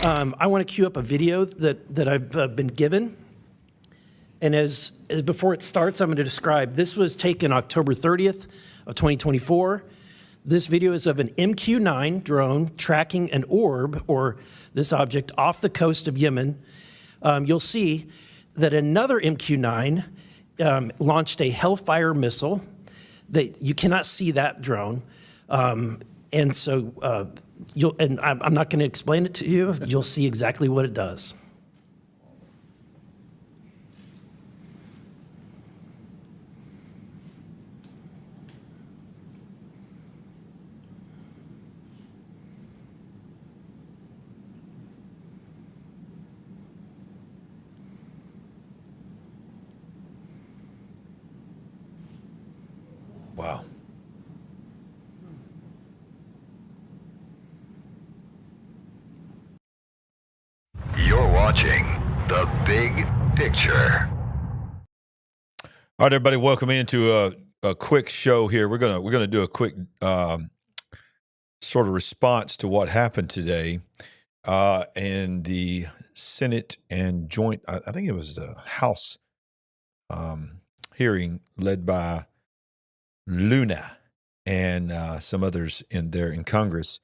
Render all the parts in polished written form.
I want to queue up a video that I've been given. And as before it starts, I'm going to describe, this was taken October 30th of 2024. This video is of an MQ-9 drone tracking an orb, or this object, off the coast of Yemen. You'll see that another MQ-9 launched a Hellfire missile. You cannot see that drone. And so I'm not going to explain it to you. You'll see exactly what it does. Wow. You're watching The Big Picture. All right, everybody, welcome into a quick show here. We're gonna do a quick sort of response to what happened today in the Senate and joint. I think it was the House hearing led by Luna and some others in Congress.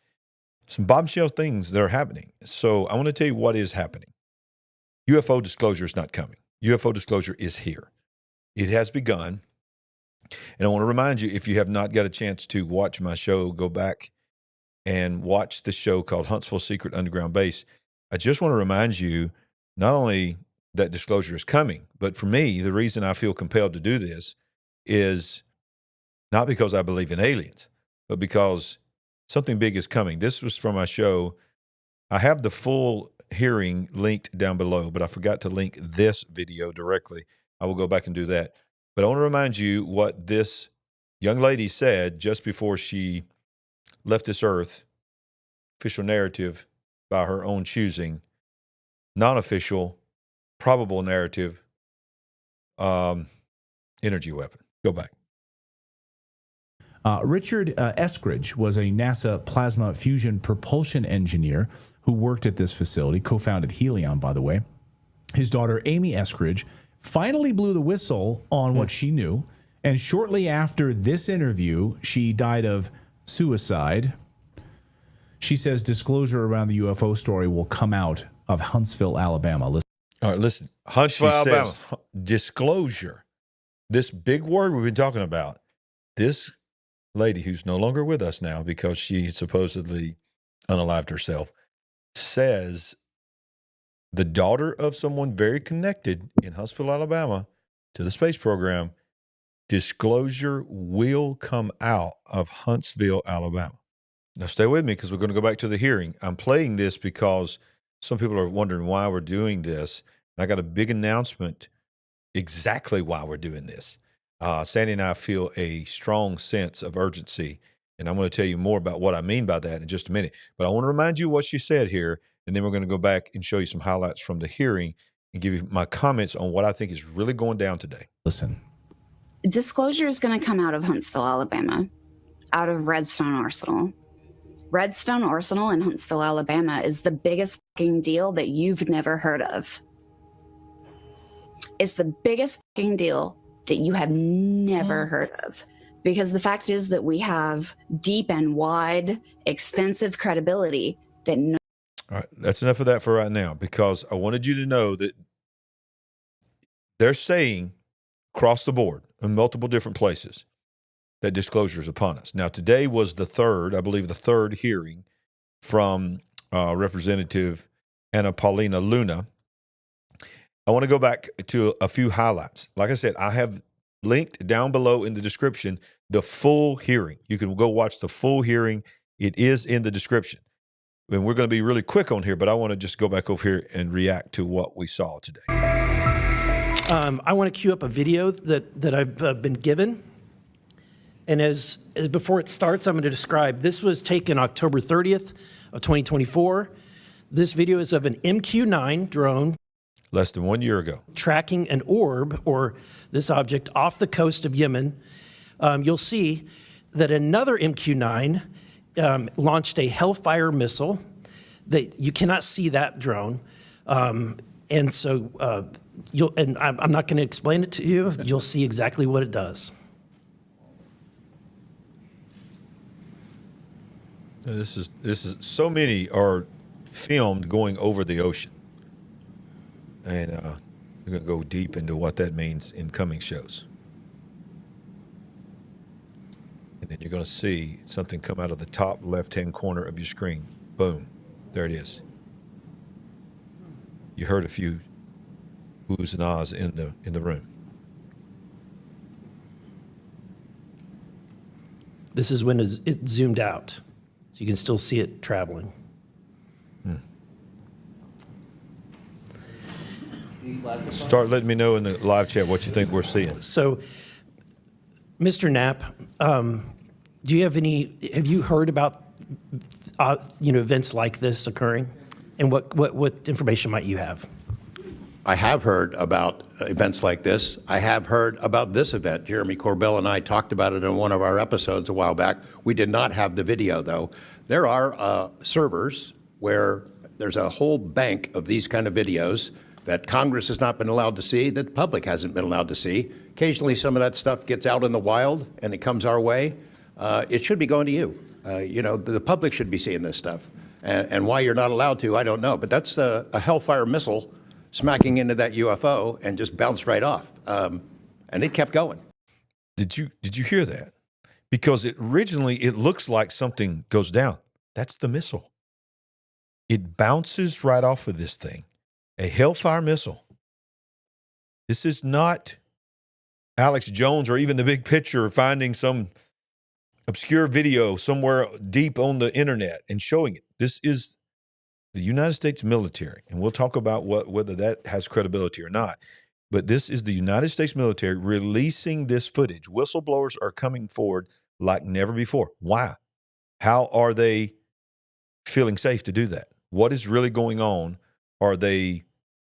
Some bombshell things that are happening. So I want to tell you what is happening. UFO disclosure is not coming. UFO disclosure is here. It has begun. And I want to remind you, if you have not got a chance to watch my show, go back and watch the show called Huntsville Secret Underground Base. I just want to remind you, not only that disclosure is coming, but for me, the reason I feel compelled to do this is not because I believe in aliens, but because something big is coming. This was from my show. I have the full hearing linked down below, but I forgot to link this video directly. I will go back and do that. But I want to remind you what this young lady said just before she left this earth. Official narrative by her own choosing. Non-official, probable narrative, energy weapon. Go back. Richard Eskridge was a NASA plasma fusion propulsion engineer who worked at this facility, co-founded Helion, by the way. His daughter, Amy Eskridge, finally blew the whistle on what she knew, and shortly after this interview, she died of suicide. She says disclosure around the UFO story will come out of Huntsville, Alabama. Listen. All right, listen. Huntsville, Alabama. Disclosure. This big word we've been talking about. This lady, who's no longer with us now because she supposedly unalived herself, says the daughter of someone very connected in Huntsville, Alabama to the space program, disclosure will come out of Huntsville, Alabama. Now stay with me because we're going to go back to the hearing. I'm playing this because some people are wondering why we're doing this. And I got a big announcement exactly why we're doing this. Sandy and I feel a strong sense of urgency, and I'm going to tell you more about what I mean by that in just a minute. But I want to remind you what she said here, and then we're going to go back and show you some highlights from the hearing and give you my comments on what I think is really going down today. Listen. Disclosure is going to come out of Huntsville, Alabama, out of Redstone Arsenal. Redstone Arsenal in Huntsville, Alabama is the biggest fucking deal that you've never heard of. It's the biggest fucking deal that you have never heard of. Because the fact is that we have deep and wide, extensive credibility that no. All right, that's enough of that for right now, because I wanted you to know that they're saying across the board in multiple different places that disclosure is upon us. Now, today was the third, I believe the third hearing from Representative Paulina Luna. I want to go back to a few highlights. Like I said, I have linked down below in the description the full hearing. You can go watch the full hearing. It is in the description. And we're going to be really quick on here, but I want to just go back over here and react to what we saw today. I want to queue up a video that I've been given. And as before it starts, I'm going to describe, this was taken October 30th of 2024. This video is of an MQ-9 drone. Less than 1 year ago. Tracking an orb, or this object, off the coast of Yemen. You'll see that another MQ-9 launched a Hellfire missile. you cannot see that drone. And so I'm not going to explain it to you. You'll see exactly what it does. This is so many are filmed going over the ocean, and we're going to go deep into what that means in coming shows. And then you're going to see something come out of the top left-hand corner of your screen. Boom, there it is. You heard a few oohs and ahs in the room. This is when it zoomed out, so you can still see it traveling. Start letting me know in the live chat what you think we're seeing. So, Mr. Knapp, do you have you heard about events like this occurring, and what information might you have? I have heard about events like this. I have heard about this event. Jeremy Corbell and I talked about it in one of our episodes a while back. We did not have the video, though. There are servers where there's a whole bank of these kind of videos that Congress has not been allowed to see, that the public hasn't been allowed to see. Occasionally, some of that stuff gets out in the wild, and it comes our way. It should be going to you. The public should be seeing this stuff. And why you're not allowed to, I don't know. But that's a Hellfire missile smacking into that UFO and just bounced right off. And it kept going. Did you hear that? Because originally it looks like something goes down. That's the missile. It bounces right off of this thing. A Hellfire missile. This is not Alex Jones or even the big picture finding some obscure video somewhere deep on the internet and showing it. This is the United States military, and we'll talk about whether that has credibility or not. But this is the United States military releasing this footage. Whistleblowers are coming forward like never before. Why? How are they feeling safe to do that? What is really going on? Are they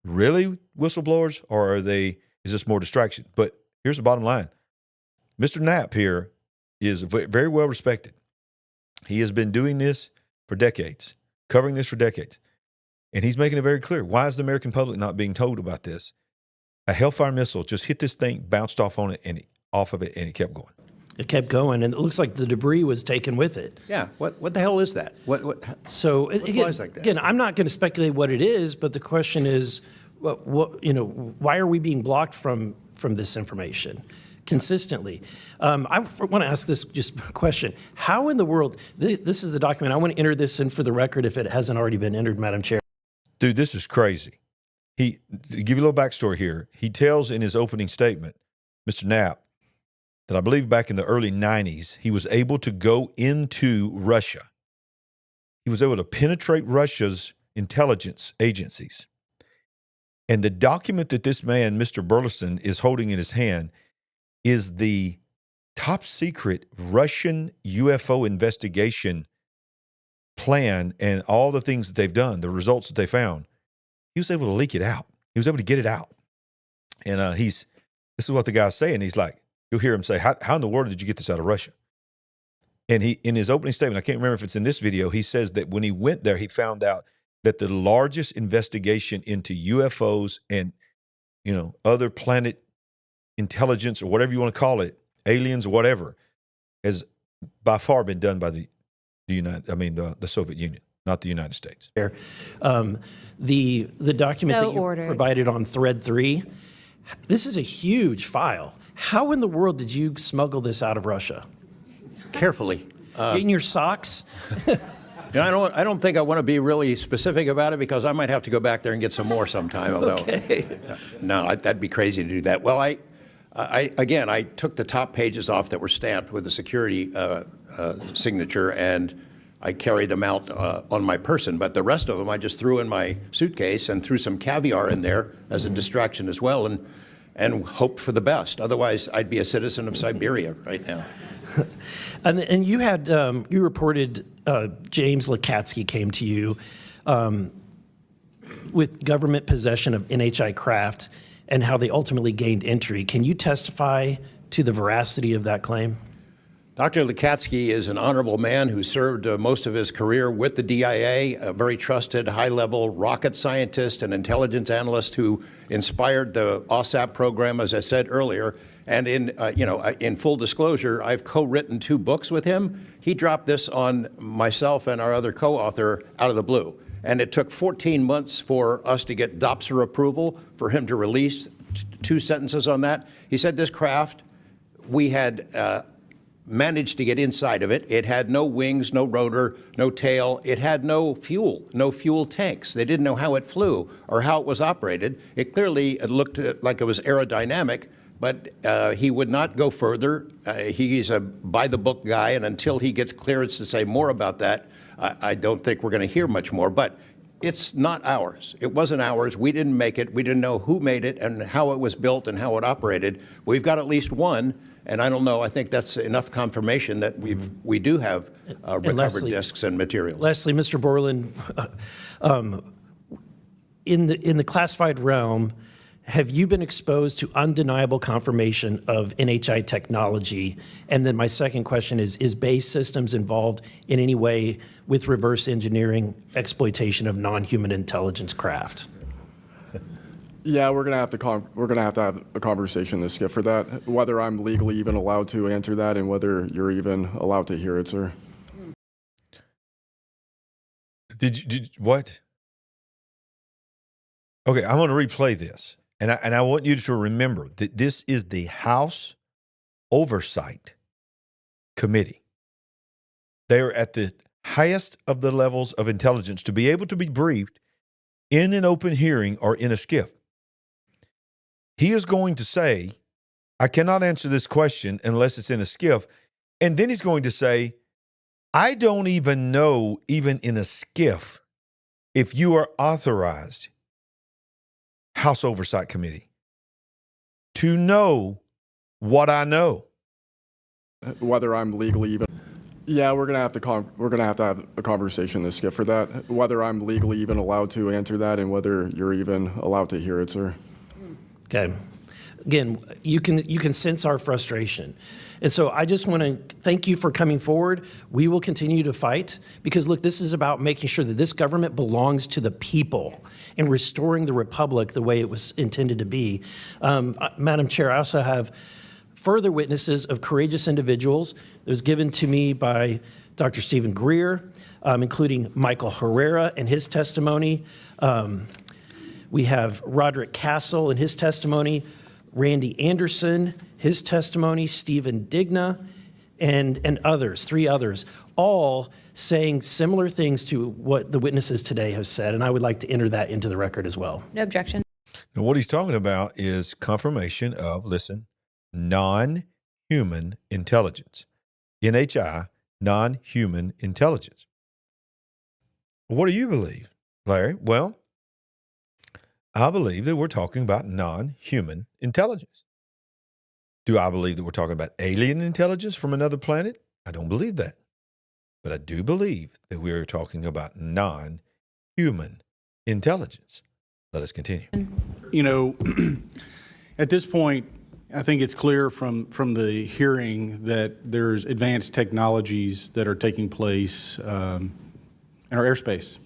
really whistleblowers, or is this more distraction? But here's the bottom line. Mr. Knapp here is very well respected. He has been doing this for decades, covering this for decades. And he's making it very clear. Why is the American public not being told about this? A Hellfire missile just hit this thing, bounced off on it, and off of it, and it kept going. It kept going, and it looks like the debris was taken with it. Yeah, what the hell is that? So what flies like that? Again, I'm not going to speculate what it is, but the question is, why are we being blocked from this information consistently? I want to ask this just question: how in the world? This is the document. I want to enter this in for the record if it hasn't already been entered, Madam Chair. Dude, this is crazy. To give you a little backstory here, he tells in his opening statement, Mr. Knapp, that I believe back in the early 90s, he was able to go into Russia. He was able to penetrate Russia's intelligence agencies. And the document that this man, Mr. Burleson, is holding in his hand is the top secret Russian UFO investigation plan and all the things that they've done, the results that they found. He was able to leak it out. He was able to get it out. And this is what the guy's saying. He's like, you'll hear him say, how in the world did you get this out of Russia? And he, in his opening statement, I can't remember if it's in this video, he says that when he went there, he found out that the largest investigation into UFOs and, other planet intelligence or whatever you want to call it, aliens or whatever, has by far been done by the Soviet Union, not the United States. The document that you provided on thread 3, this is a huge file. How in the world did you smuggle this out of Russia? Carefully. In your socks? I don't think I want to be really specific about it because I might have to go back there and get some more sometime. Although, okay. No, that'd be crazy to do that. Well, I took the top pages off that were stamped with a security signature, and I carried them out on my person. But the rest of them I just threw in my suitcase and threw some caviar in there as a distraction as well, and hoped for the best. Otherwise, I'd be a citizen of Siberia right now. And you had you reported James Lakatsky came to you with government possession of NHI craft and how they ultimately gained entry. Can you testify to the veracity of that claim? Dr. Lukatsky is an honorable man who served most of his career with the DIA, a very trusted, high-level rocket scientist and intelligence analyst who inspired the OSAP program, as I said earlier. And in full disclosure, I've co-written 2 books with him. He dropped this on myself and our other co-author out of the blue. And it took 14 months for us to get DOPSR approval for him to release 2 sentences on that. He said this craft, we had managed to get inside of it. It had no wings, no rotor, no tail. It had no fuel tanks. They didn't know how it flew or how it was operated. It looked like it was aerodynamic, but he would not go further. He's a by-the-book guy, and until he gets clearance to say more about that, I don't think we're going to hear much more. But it's not ours. It wasn't ours. We didn't make it. We didn't know who made it and how it was built and how it operated. We've got at least one. And I don't know, I think that's enough confirmation that we do have recovered discs and materials. Lastly, Mr. Borland, in the classified realm, have you been exposed to undeniable confirmation of NHI technology? And then my second question is Base Systems involved in any way with reverse engineering exploitation of non-human intelligence craft? Yeah, we're gonna have to have a conversation this Skip for that. Whether I'm legally even allowed to answer that, and whether you're even allowed to hear it, sir. Did what? Okay, I'm going to replay this, and I want you to remember that this is the House Oversight Committee. They are at the highest of the levels of intelligence to be able to be briefed in an open hearing or in a skiff. He is going to say, I cannot answer this question unless it's in a skiff. And then he's going to say, I don't even know, even in a skiff, if you are authorized, House Oversight Committee, to know what I know. Whether I'm legally even. Yeah, we're gonna have to have a conversation this Skip for that. Whether I'm legally even allowed to answer that, and whether you're even allowed to hear it, sir. Okay. Again, you can sense our frustration. And so I just want to thank you for coming forward. We will continue to fight because, look, this is about making sure that this government belongs to the people and restoring the republic the way it was intended to be. Madam Chair, I also have further witnesses of courageous individuals. It was given to me by Dr. Stephen Greer, including Michael Herrera and his testimony. We have Roderick Castle and his testimony, Randy Anderson, his testimony, Stephen Digna, and others, 3 others, all saying similar things to what the witnesses today have said. And I would like to enter that into the record as well. No objection. Now, what he's talking about is confirmation of, listen, non-human intelligence. NHI, non-human intelligence. What do you believe, Larry? Well, I believe that we're talking about non-human intelligence. Do I believe that we're talking about alien intelligence from another planet? I don't believe that. But I do believe that we are talking about non-human intelligence. Let us continue. You know, at this point, I think it's clear from the hearing that there's advanced technologies that are taking place in our airspace.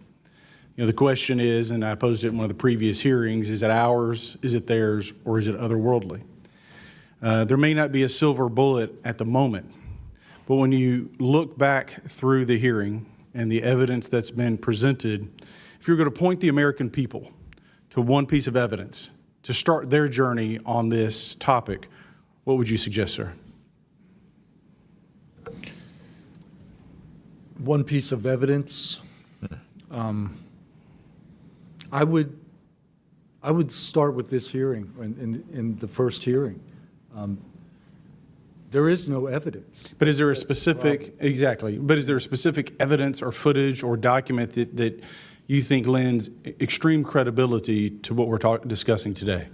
You know, the question is, and I posed it in one of the previous hearings, is it ours, is it theirs, or is it otherworldly? There may not be a silver bullet at the moment, but when you look back through the hearing and the evidence that's been presented, if you're going to point the American people to one piece of evidence to start their journey on this topic, what would you suggest, sir? One piece of evidence. I would start with this hearing, in the first hearing. There is no evidence. But is there a specific, exactly, but is there a specific evidence or footage or document that you think lends extreme credibility to what we're discussing today?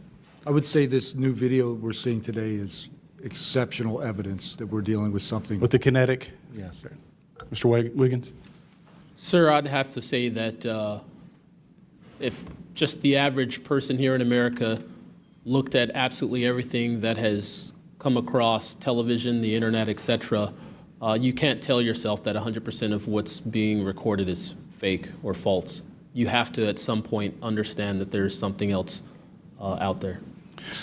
I would say this new video we're seeing today is exceptional evidence that we're dealing with something. With the kinetic? Yes. Mr. Wiggins? Sir, I'd have to say that if just the average person here in America looked at absolutely everything that has come across television, the internet, etc., You can't tell yourself that 100% of what's being recorded is fake or false. You have to, at some point, understand that there's something else out there.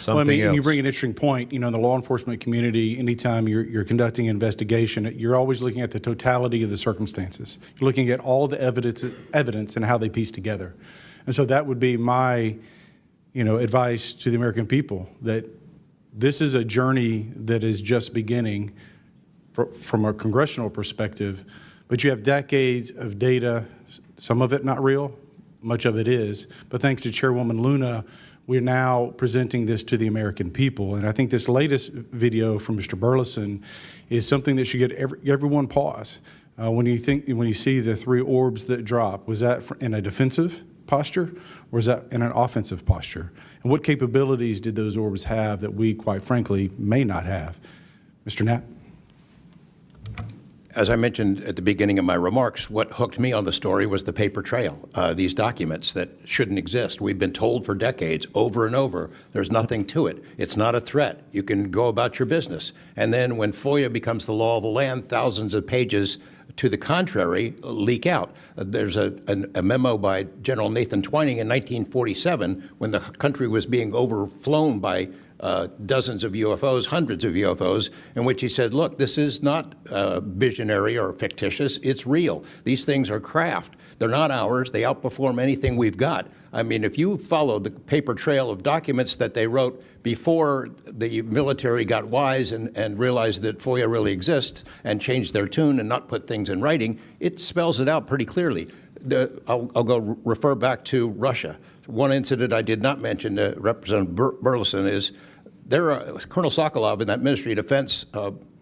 Well, I mean, else. you bring an interesting point. You know, in the law enforcement community, anytime you're conducting an investigation, you're always looking at the totality of the circumstances. You're looking at all the evidence and how they piece together. And so that would be my, advice to the American people, that this is a journey that is just beginning from a congressional perspective, but you have decades of data, some of it not real, much of it is, but thanks to Chairwoman Luna, we're now presenting this to the American people. And I think this latest video from Mr. Burleson is something that should get everyone pause. When you see the 3 orbs that drop, was that in a defensive posture, or was that in an offensive posture? And what capabilities did those orbs have that we, quite frankly, may not have? Mr. Knapp? As I mentioned at the beginning of my remarks, what hooked me on the story was the paper trail, these documents that shouldn't exist. We've been told for decades, over and over, there's nothing to it. It's not a threat. You can go about your business. And then when FOIA becomes the law of the land, thousands of pages to the contrary leak out. There's a memo by General Nathan Twining in 1947 when the country was being overflown by dozens of UFOs, hundreds of UFOs, in which he said, look, this is not visionary or fictitious, it's real. These things are craft. They're not ours. They outperform anything we've got. I mean, if you follow the paper trail of documents that they wrote before the military got wise and realized that FOIA really exists and changed their tune and not put things in writing, it spells it out pretty clearly. I'll go refer back to Russia. One incident I did not mention to Representative Burleson is Colonel Sokolov in that Ministry of Defense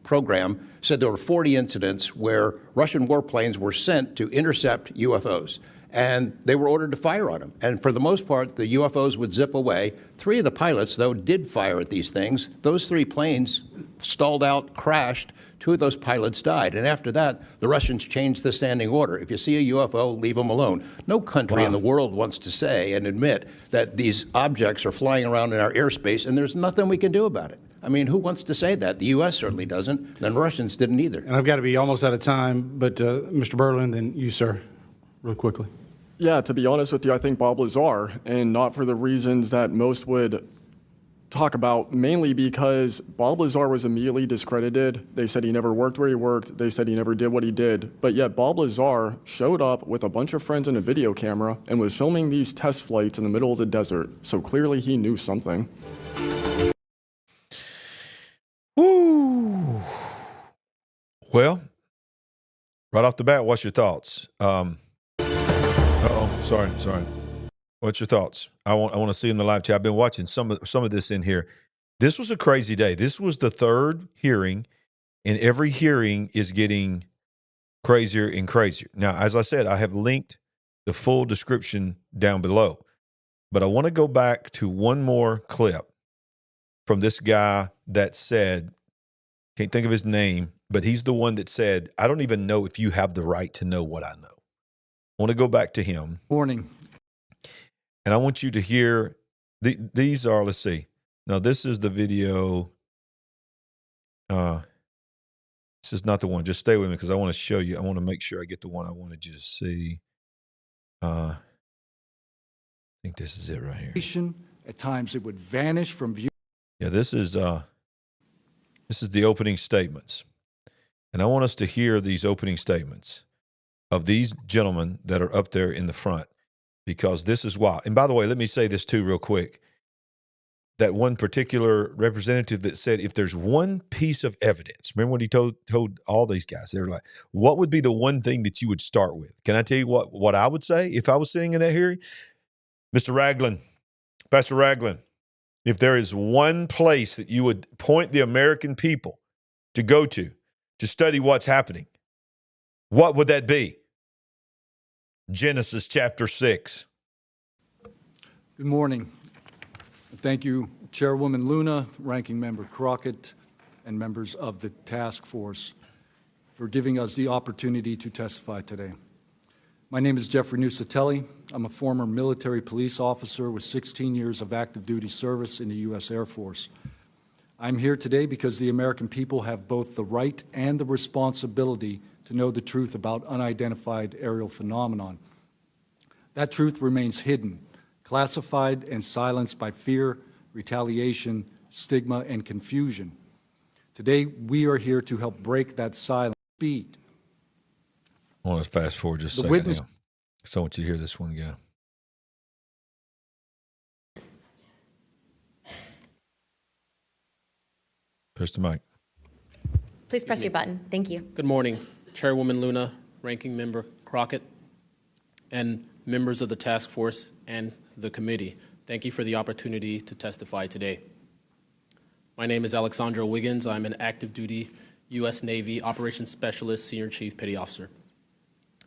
program said there were 40 incidents where Russian warplanes were sent to intercept UFOs. And they were ordered to fire on them. And for the most part, the UFOs would zip away. 3 of the pilots, though, did fire at these things. Those 3 planes stalled out, crashed. 2 of those pilots died. And after that, the Russians changed the standing order. If you see a UFO, leave them alone. No country in the world wants to say and admit that these objects are flying around in our airspace and there's nothing we can do about it. I mean, who wants to say that? The U.S. certainly doesn't, and the Russians didn't either. And I've got to be almost out of time, but Mr. Berlin, then you, sir, real quickly. Yeah, to be honest with you, I think Bob Lazar, and not for the reasons that most would talk about, mainly because Bob Lazar was immediately discredited. They said he never worked where he worked. They said he never did what he did. But yet Bob Lazar showed up with a bunch of friends and a video camera and was filming these test flights in the middle of the desert. So clearly he knew something. Woo. Well, right off the bat, what's your thoughts? Sorry. What's your thoughts? I want to see in the live chat. I've been watching some of this in here. This was a crazy day. This was the 3rd hearing, and every hearing is getting crazier and crazier. Now, as I said, I have linked the full description down below, but I want to go back to one more clip from this guy that said, can't think of his name, but he's the one that said, I don't even know if you have the right to know what I know. I want to go back to him. Morning. And I want you to hear, these are, let's see. Now, this is the video. This is not the one. Just stay with me because I want to show you. I want to make sure I get the one I wanted you to see. I think this is it right here. At times it would vanish from view. Yeah, this is the opening statements. And I want us to hear these opening statements of these gentlemen that are up there in the front, because this is why. And by the way, let me say this too real quick. That one particular representative that said, if there's one piece of evidence, remember what he told all these guys, they were like, what would be the one thing that you would start with? Can I tell you what I would say if I was sitting in that hearing? Mr. Ragland, Pastor Ragland, if there is one place that you would point the American people to go to study what's happening, what would that be? Genesis chapter 6. Good morning. Thank you, Chairwoman Luna, Ranking Member Crockett, and members of the task force for giving us the opportunity to testify today. My name is Jeffrey Nusatelli. I'm a former military police officer with 16 years of active duty service in the U.S. Air Force. I'm here today because the American people have both the right and the responsibility to know the truth about unidentified aerial phenomenon. That truth remains hidden, classified and silenced by fear, retaliation, stigma, and confusion. Today, we are here to help break that silence. Speed. I want to fast forward just a The second. witness- Now. So I want you to hear this one again. Push the mic. Please press your button. Thank you. Good morning, Chairwoman Luna, Ranking Member Crockett, and members of the task force and the committee. Thank you for the opportunity to testify today. My name is Alexandro Wiggins. I'm an active duty U.S. Navy Operations Specialist, Senior Chief Petty Officer,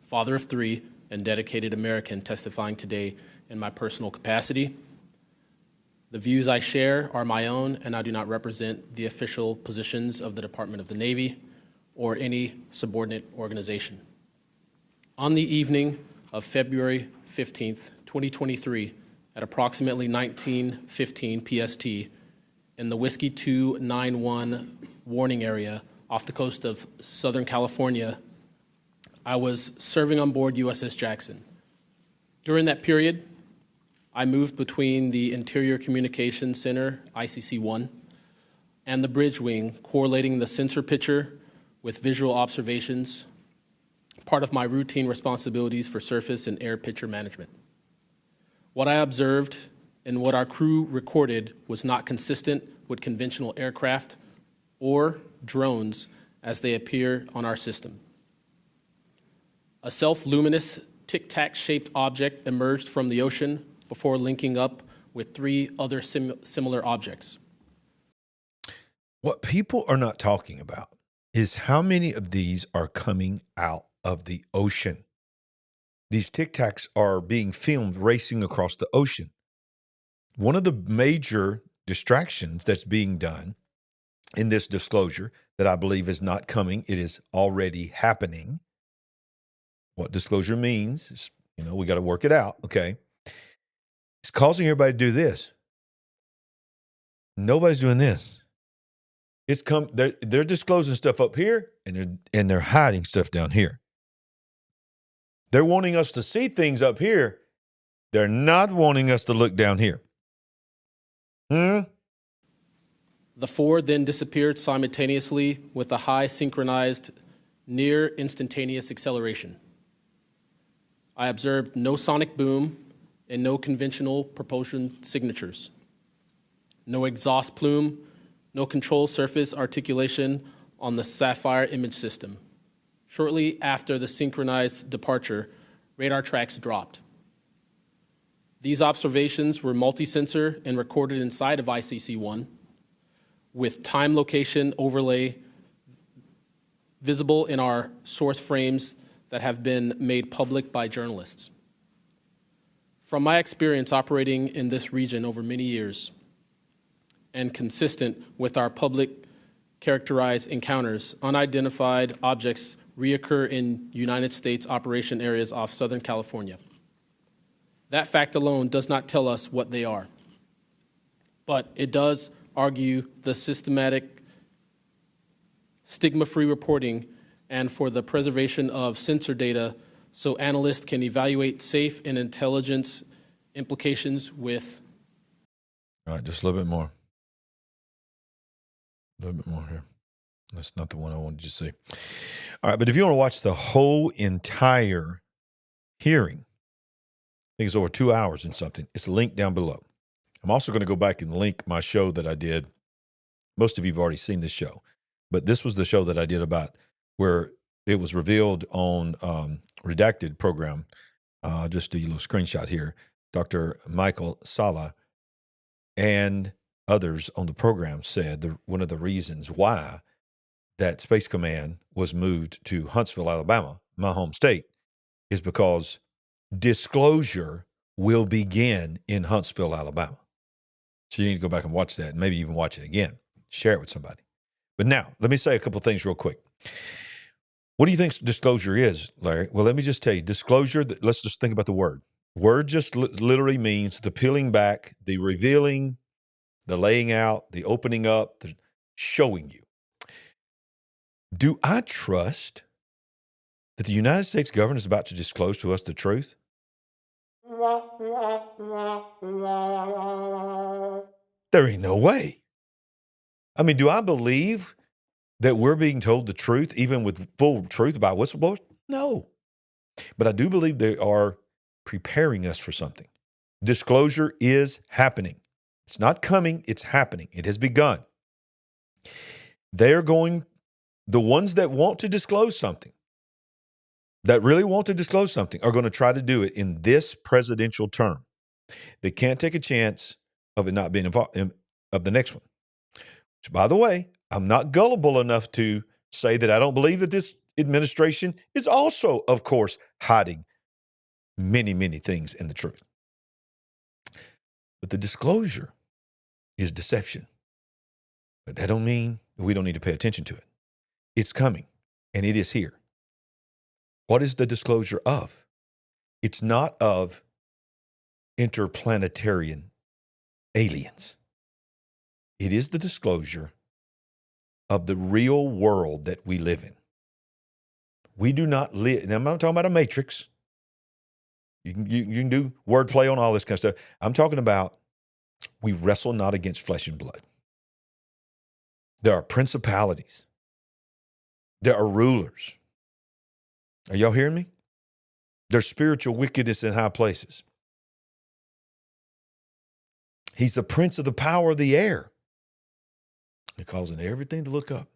father of 3, and dedicated American testifying today in my personal capacity. The views I share are my own, and I do not represent the official positions of the Department of the Navy or any subordinate organization. On the evening of February 15th, 2023, at approximately 19:15 PST, in the Whiskey 291 warning area off the coast of Southern California, I was serving on board USS Jackson. During that period, I moved between the Interior Communications Center, ICC-1, and the bridge wing, correlating the sensor picture with visual observations, part of my routine responsibilities for surface and air picture management. What I observed and what our crew recorded was not consistent with conventional aircraft or drones as they appear on our system. A self-luminous tic-tac shaped object emerged from the ocean before linking up with 3 other similar objects. What people are not talking about is how many of these are coming out of the ocean. These Tic Tacs are being filmed racing across the ocean. One of the major distractions that's being done in this disclosure that I believe is not coming, it is already happening. What disclosure means is, we got to work it out, okay? It's causing everybody to do this. Nobody's doing this. They're disclosing stuff up here, and they're hiding stuff down here. They're wanting us to see things up here. They're not wanting us to look down here. The 4 then disappeared simultaneously with a high synchronized, near instantaneous acceleration. I observed no sonic boom and no conventional propulsion signatures. No exhaust plume, no control surface articulation on the Sapphire image system. Shortly after the synchronized departure, radar tracks dropped. These observations were multi-sensor and recorded inside of ICC-1 with time location overlay visible in our source frames that have been made public by journalists. From my experience operating in this region over many years and consistent with our public characterized encounters, unidentified objects reoccur in United States operation areas off Southern California. That fact alone does not tell us what they are, but it does argue the systematic stigma-free reporting and for the preservation of sensor data so analysts can evaluate safe and intelligence implications with. All right, just a little bit more. A little bit more here. That's not the one I wanted you to see. All right, but if you want to watch the whole entire hearing, I think it's over 2 hours and something, it's linked down below. I'm also going to go back and link my show that I did. Most of you have already seen this show, but this was the show that I did about where it was revealed on Redacted program. Just do a little screenshot here. Dr. Michael Sala and others on the program said one of the reasons why that Space Command was moved to Huntsville, Alabama, my home state, is because disclosure will begin in Huntsville, Alabama. So you need to go back and watch that and maybe even watch it again. Share it with somebody. But now, let me say a couple of things real quick. What do you think disclosure is, Larry? Well, let me just tell you, disclosure, let's just think about the word. Word just literally means the peeling back, the revealing, the laying out, the opening up, showing you. Do I trust that the United States government is about to disclose to us the truth? There ain't no way. I mean, do I believe that we're being told the truth, even with full truth about whistleblowers? No. But I do believe they are preparing us for something. Disclosure is happening. It's not coming, it's happening. It has begun. The ones that want to disclose something, that really want to disclose something, are going to try to do it in this presidential term. They can't take a chance of it not being involved of the next one. Which, by the way, I'm not gullible enough to say that I don't believe that this administration is also, of course, hiding many, many things in the truth. But the disclosure is deception. But that don't mean we don't need to pay attention to it. It's coming, and it is here. What is the disclosure of? It's not of interplanetarian aliens. It is the disclosure of the real world that we live in. We do not live, and I'm not talking about a matrix. You can do wordplay on all this kind of stuff. I'm talking about we wrestle not against flesh and blood. There are principalities. There are rulers. Are y'all hearing me? There's spiritual wickedness in high places. He's the prince of the power of the air. He's causing everything to look up.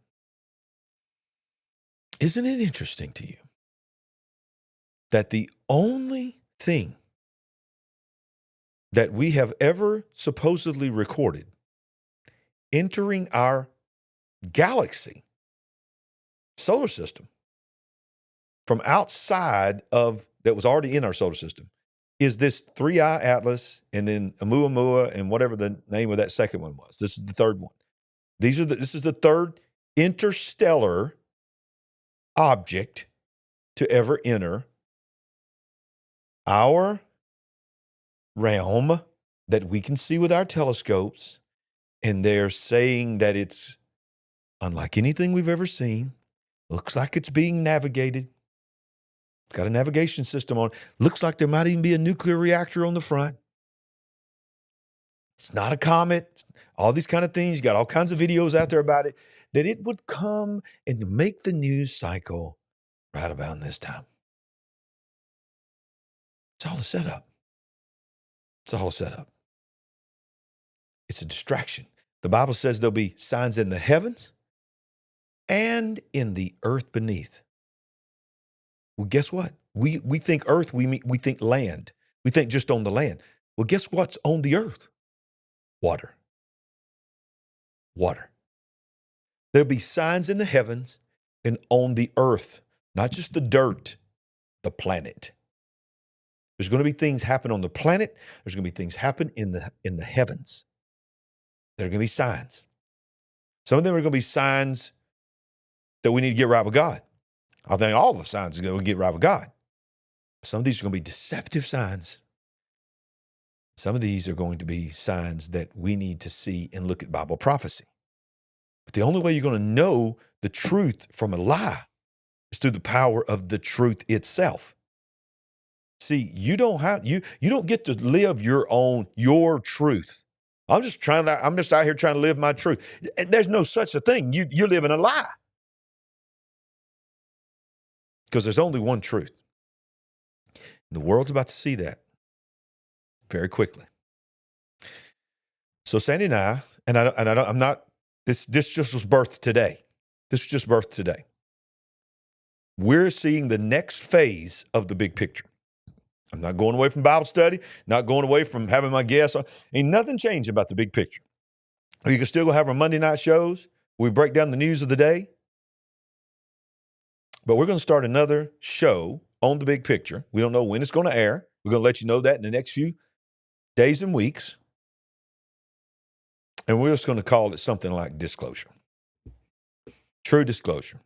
Isn't it interesting to you that the only thing that we have ever supposedly recorded entering our galaxy, solar system, from outside of that was already in our solar system is this 3-eye atlas and then Oumuamua and whatever the name of that second one was. This is the third one. This is the third interstellar object to ever enter our realm that we can see with our telescopes. And they're saying that it's unlike anything we've ever seen. Looks like it's being navigated. It's got a navigation system on it. Looks like there might even be a nuclear reactor on the front. It's not a comet. All these kind of things. You got all kinds of videos out there about it. That it would come and make the news cycle right about this time. It's all a setup. It's all a setup. It's a distraction. The Bible says there'll be signs in the heavens and in the earth beneath. Well, guess what? We think earth, we think land. We think just on the land. Well, guess what's on the earth? Water. Water. There'll be signs in the heavens and on the earth, not just the dirt, the planet. There's going to be things happen on the planet. There's going to be things happen in the heavens. There are going to be signs. Some of them are going to be signs that we need to get right with God. I think all the signs are going to get right with God. Some of these are going to be deceptive signs. Some of these are going to be signs that we need to see and look at Bible prophecy. But the only way you're going to know the truth from a lie is through the power of the truth itself. See, you don't get to live your truth. I'm just out here trying to live my truth. There's no such a thing. You're living a lie. Because there's only one truth. The world's about to see that very quickly. So Sandy and I'm not, this just was birthed today. This was just birthed today. We're seeing the next phase of the big picture. I'm not going away from Bible study, not going away from having my guests. Ain't nothing changed about the big picture. You can still go have our Monday night shows. We break down the news of the day. But we're going to start another show on the big picture. We don't know when it's going to air. We're going to let you know that in the next few days and weeks. And we're just going to call it something like disclosure. True disclosure.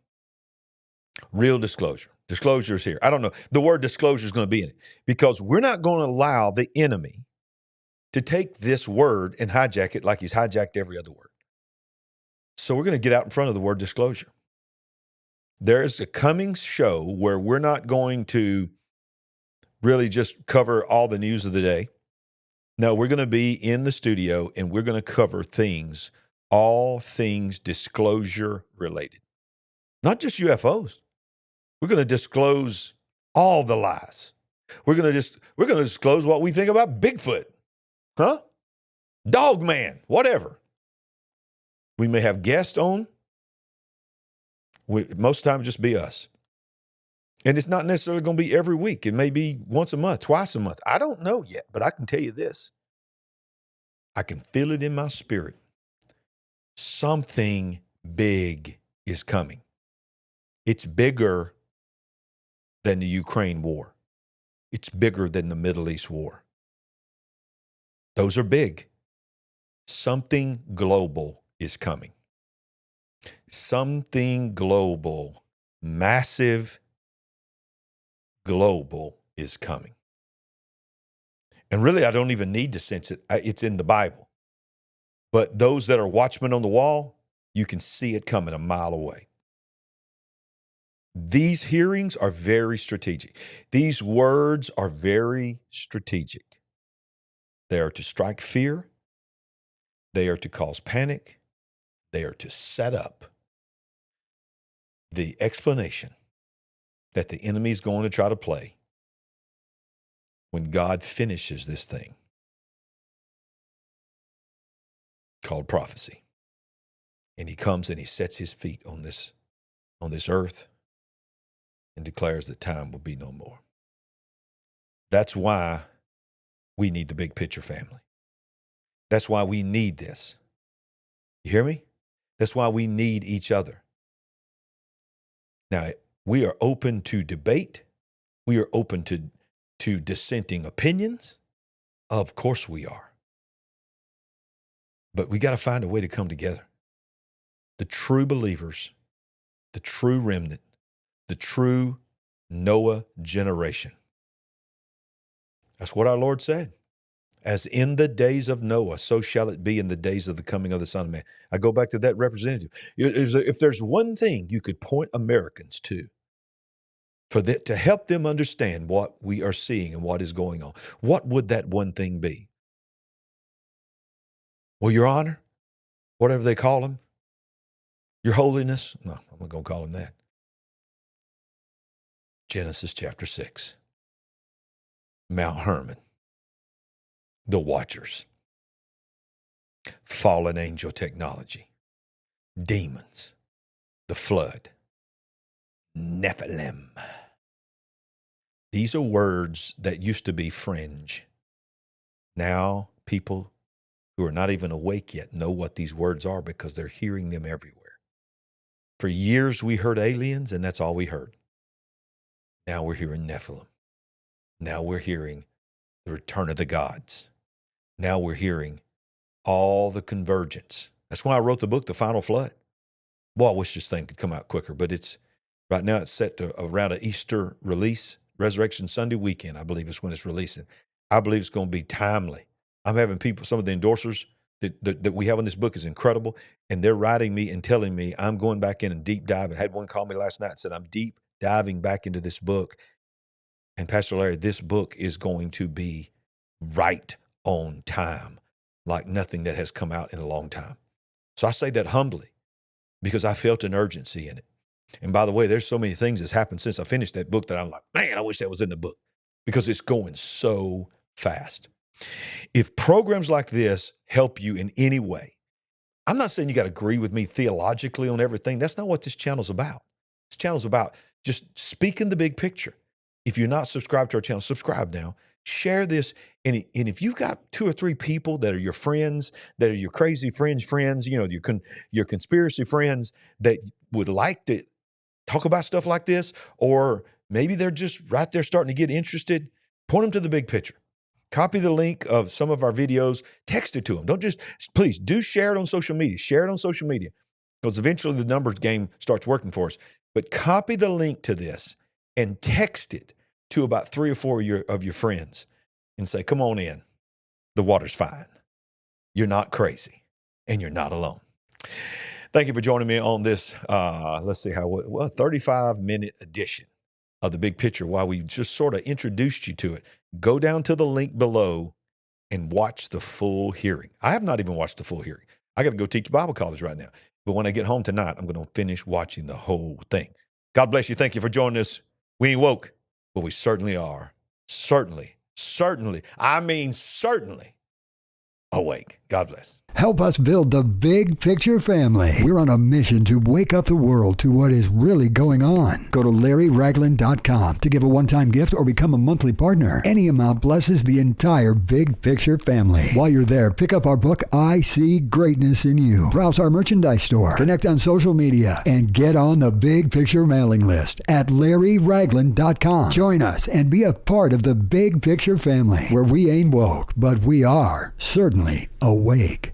Real disclosure. Disclosure is here. I don't know. The word disclosure is going to be in it because we're not going to allow the enemy to take this word and hijack it like he's hijacked every other word. So we're going to get out in front of the word disclosure. There is a coming show where we're not going to really just cover all the news of the day. No, we're going to be in the studio and we're going to cover things, all things disclosure related. Not just UFOs. We're going to disclose all the lies. We're going to disclose what we think about Bigfoot. Huh? Dog man, whatever. We may have guests on. Most of the time, just be us. And it's not necessarily going to be every week. It may be once a month, twice a month. I don't know yet, but I can tell you this. I can feel it in my spirit. Something big is coming. It's bigger than the Ukraine war. It's bigger than the Middle East war. Those are big. Something global is coming. Something global, massive global is coming. And really, I don't even need to sense it. It's in the Bible. But those that are watchmen on the wall, you can see it coming a mile away. These hearings are very strategic. These words are very strategic. They are to strike fear. They are to cause panic. They are to set up the explanation that the enemy is going to try to play when God finishes this thing called prophecy. And he comes and he sets his feet on this earth and declares that time will be no more. That's why we need the big picture family. That's why we need this. You hear me? That's why we need each other. Now, we are open to debate. We are open to dissenting opinions. Of course we are. But we got to find a way to come together. The true believers, the true remnant, the true Noah generation. That's what our Lord said. As in the days of Noah, so shall it be in the days of the coming of the Son of Man. I go back to that representative. If there's one thing you could point Americans to to help them understand what we are seeing and what is going on, what would that one thing be? Well, Your Honor, whatever they call him, Your Holiness, no, I'm not going to call him that. Genesis chapter 6, Mount Hermon, the Watchers, fallen angel technology, demons, the flood, Nephilim. These are words that used to be fringe. Now people who are not even awake yet know what these words are because they're hearing them everywhere. For years we heard aliens and that's all we heard. Now we're hearing Nephilim. Now we're hearing the return of the gods. Now we're hearing all the convergence. That's why I wrote the book, The Final Flood. Well, I wish this thing could come out quicker, but right now it's set to around an Easter release, Resurrection Sunday weekend, I believe is when it's releasing. I believe it's going to be timely. I'm having people, some of the endorsers that we have in this book is incredible, and they're writing me and telling me I'm going back in and deep dive. I had one call me last night and said, I'm deep diving back into this book. And Pastor Larry, this book is going to be right on time, like nothing that has come out in a long time. So I say that humbly because I felt an urgency in it. And by the way, there's so many things that's happened since I finished that book that I'm like, man, I wish that was in the book because it's going so fast. If programs like this help you in any way, I'm not saying you got to agree with me theologically on everything. That's not what this channel's about. This channel's about just speaking the big picture. If you're not subscribed to our channel, subscribe now. Share this. And if you've got 2 or 3 people that are your friends, that are your crazy fringe friends, you know, your conspiracy friends that would like to talk about stuff like this, or maybe they're just right there starting to get interested, point them to the big picture. Copy the link of some of our videos, text it to them. Please do share it on social media. Share it on social media because eventually the numbers game starts working for us. But copy the link to this and text it to about 3 or 4 of your friends and say, come on in. The water's fine. You're not crazy and you're not alone. Thank you for joining me on this, let's see how, 35-minute edition of The Big Picture. While we just sort of introduced you to it, go down to the link below and watch the full hearing. I have not even watched the full hearing. I got to go teach Bible college right now. But when I get home tonight, I'm going to finish watching the whole thing. God bless you. Thank you for joining us. We ain't woke, but we certainly are. Certainly awake. God bless. Help us build the Big Picture family. We're on a mission to wake up the world to what is really going on. Go to LarryRagland.com to give a one-time gift or become a monthly partner. Any amount blesses the entire Big Picture family. While you're there, pick up our book, I See Greatness in You. Browse our merchandise store, connect on social media, and get on the Big Picture mailing list at LarryRagland.com. Join us and be a part of the Big Picture family, where we ain't woke, but we are certainly awake.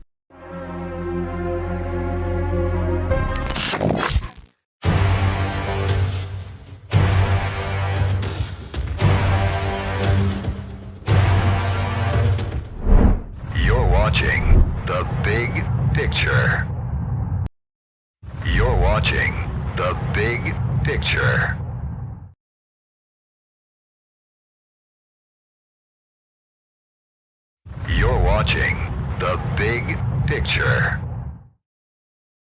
You're watching The Big Picture. You're watching The Big Picture. You're watching The Big Picture.